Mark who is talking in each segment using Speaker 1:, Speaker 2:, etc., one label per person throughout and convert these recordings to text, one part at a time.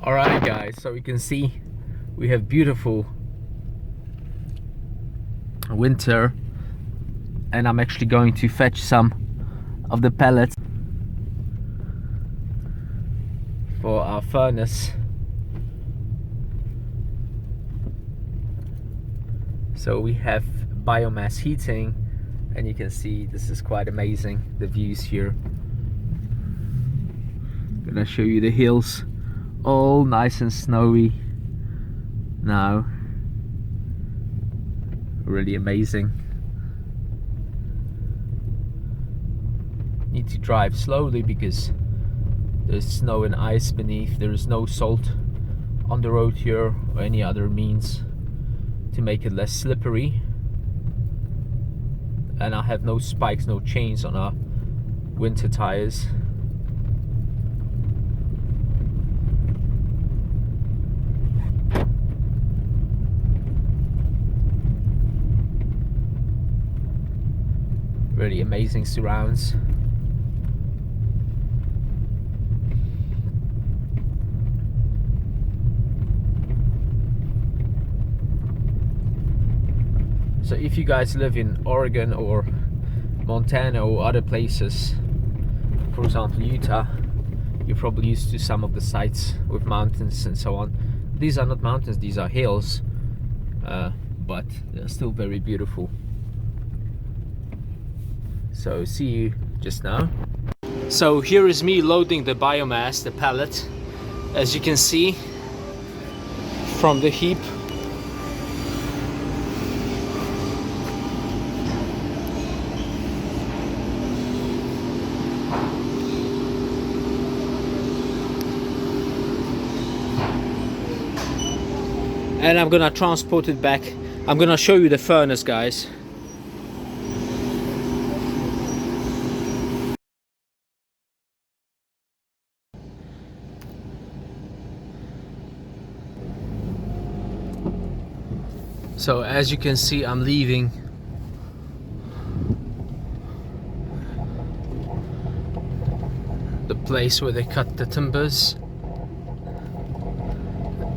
Speaker 1: Alright guys, so you can see we have beautiful winter, and I'm actually going to fetch some of the pellets for our furnace. So we have biomass heating, and you can see this is quite amazing, the views here. I'm gonna show you the hills, all nice and snowy now. Really amazing. Need to drive slowly because there's snow and ice beneath. There is no salt on the road here or any other means to make it less slippery. And I have no spikes, no chains on our winter tires. Really amazing surrounds. So if you guys live in Oregon or Montana or other places, for example Utah, you're probably used to some of the sites with mountains and so on. These are not mountains, these are hills, but they're still very beautiful. So see you just now. So here is me loading the biomass, the pellet, as you can see from the heap. And I'm gonna transport it back. I'm gonna show you the furnace, guys. So as you can see, I'm leaving the place where they cut the timbers.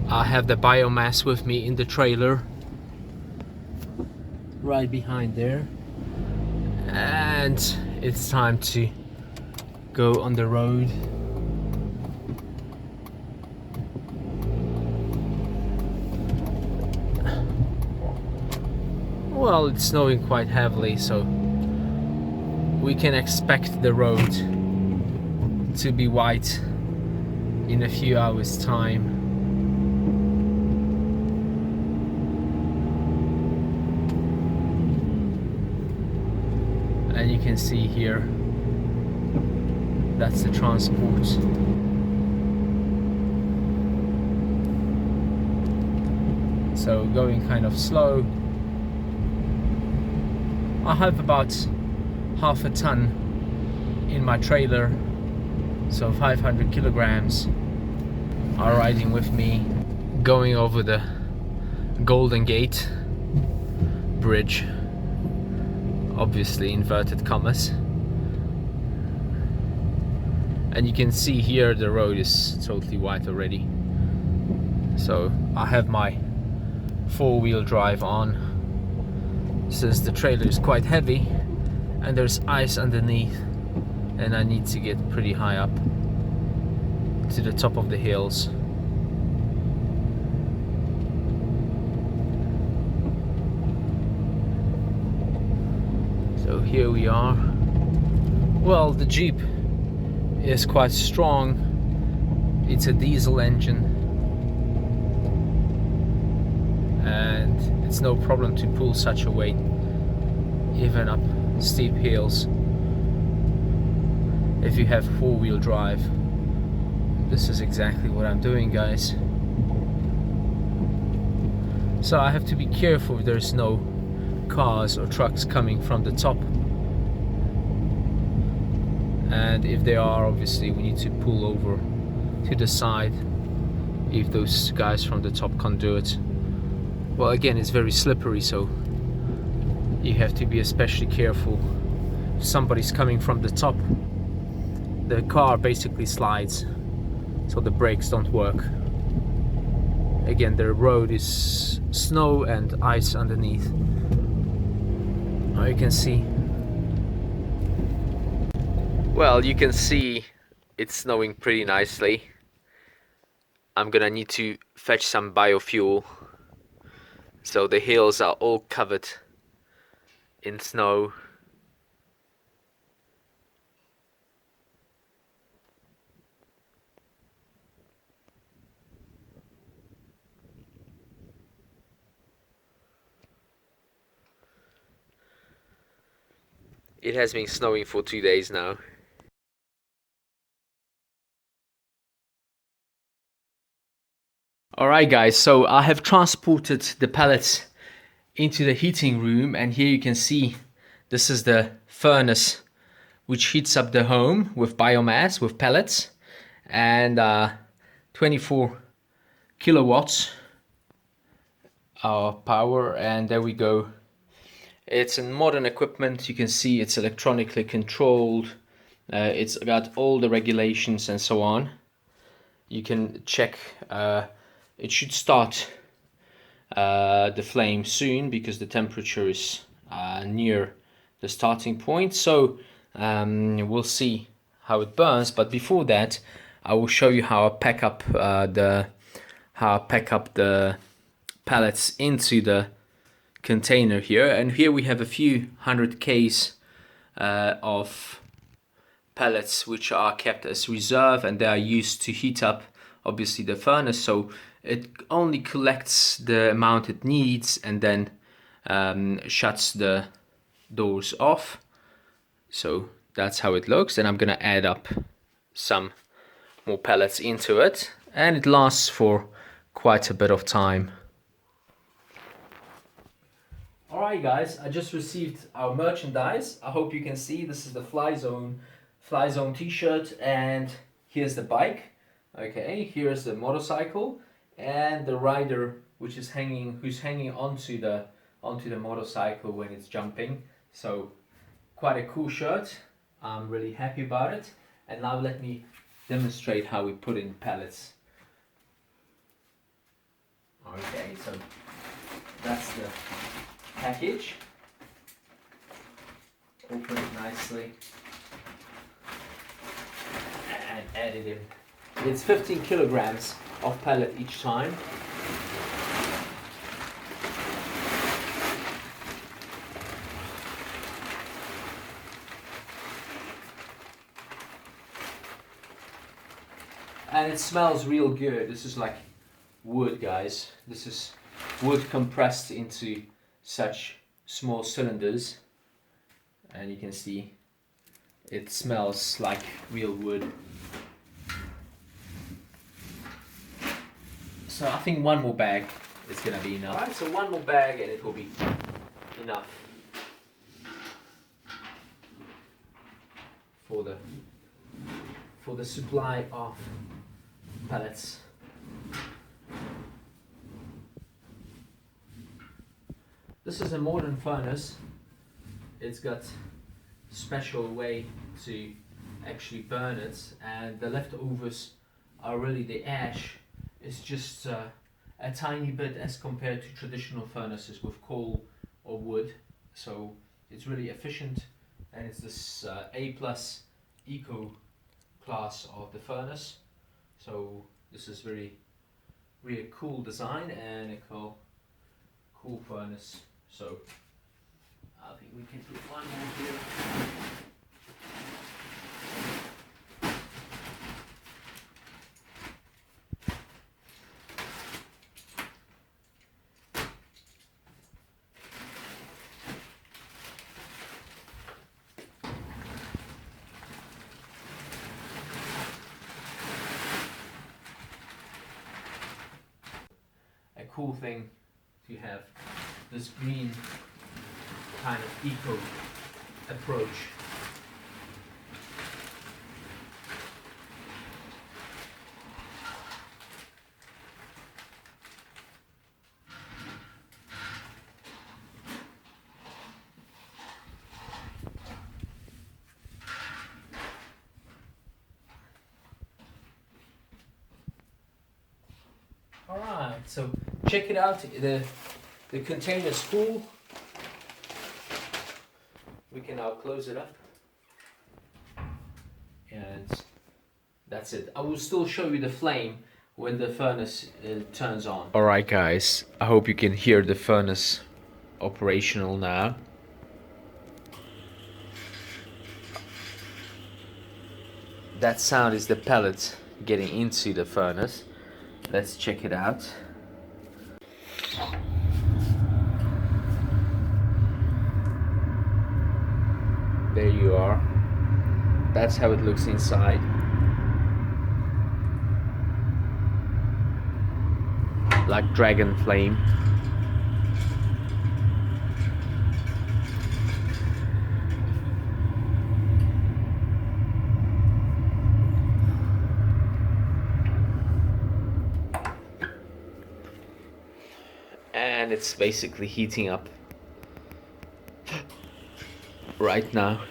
Speaker 1: I have the biomass with me in the trailer right behind there, and it's time to go on the road. Well, it's snowing quite heavily, so we can expect the road to be white in a few hours time. And you can see here, that's the transport. So going kind of slow. I have about half a ton in my trailer, so 500 kilograms are riding with me, going over the Golden Gate Bridge, obviously inverted commas. And you can see here the road is totally white already. So I have my four-wheel drive on, since the trailer is quite heavy and there's ice underneath, and I need to get pretty high up to the top of the hills. So here we are. Well, the Jeep is quite strong. It's a diesel engine, and it's no problem to pull such a weight even up steep hills if you have four-wheel drive. This is exactly what I'm doing, guys. So I have to be careful if there's no cars or trucks coming from the top, and if they are, obviously we need to pull over to the side if those guys from the top can't do it. Well, again, it's very slippery, so you have to be especially careful. If somebody's coming from the top, the car basically slides, so the brakes don't work. Again, the road is snow and ice underneath. Now you can see. Well, you can see it's snowing pretty nicely. I'm gonna need to fetch some biofuel. So the hills are all covered in snow. It has been snowing for 2 days now. Alright guys, so I have transported the pellets into the heating room, and here you can see this is the furnace which heats up the home with biomass, with pellets, and 24 kilowatts power, and there we go. It's in modern equipment. You can see it's electronically controlled. It's got all the regulations and so on. You can check. It should start the flame soon because the temperature is near the starting point. So we'll see how it burns. But before that, I will show you how I pack up the pellets into the container here. And here we have a few 100 k's of pellets which are kept as reserve, and they are used to heat up obviously the furnace, so it only collects the amount it needs and then shuts the doors off. So that's how it looks, and I'm gonna add up some more pellets into it, and it lasts for quite a bit of time. Alright guys, I just received our merchandise. I hope you can see this is the Fly Zone t-shirt, and here's the bike. Okay, here's the motorcycle and the rider who's hanging onto the motorcycle when it's jumping. So quite a cool shirt. I'm really happy about it. And now let me demonstrate how we put in pellets. Okay, so that's the package. Open it nicely and add it in. It's 15 kilograms of pellet each time. And it smells real good. This is like wood, guys. This is wood compressed into such small cylinders, and you can see it smells like real wood. So I think one more bag is gonna be enough. Right, so one more bag and it will be enough for the supply of pellets. This is a modern furnace. It's got a special way to actually burn it, and the leftovers are really the ash. It's just a tiny bit as compared to traditional furnaces with coal or wood. So it's really efficient, and it's this A+ eco class of the furnace. So this is really a cool design and a cool furnace. So I think we can put one more here. A cool thing to have this green kind of eco approach. Alright, so check it out. The container's full. We can now close it up. And that's it. I will still show you the flame when the furnace turns on. Alright guys, I hope you can hear the furnace operational now. That sound is the pellet getting into the furnace. Let's check it out. There you are. That's how it looks inside. Like dragon flame. And it's basically heating up right now.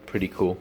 Speaker 1: Pretty cool.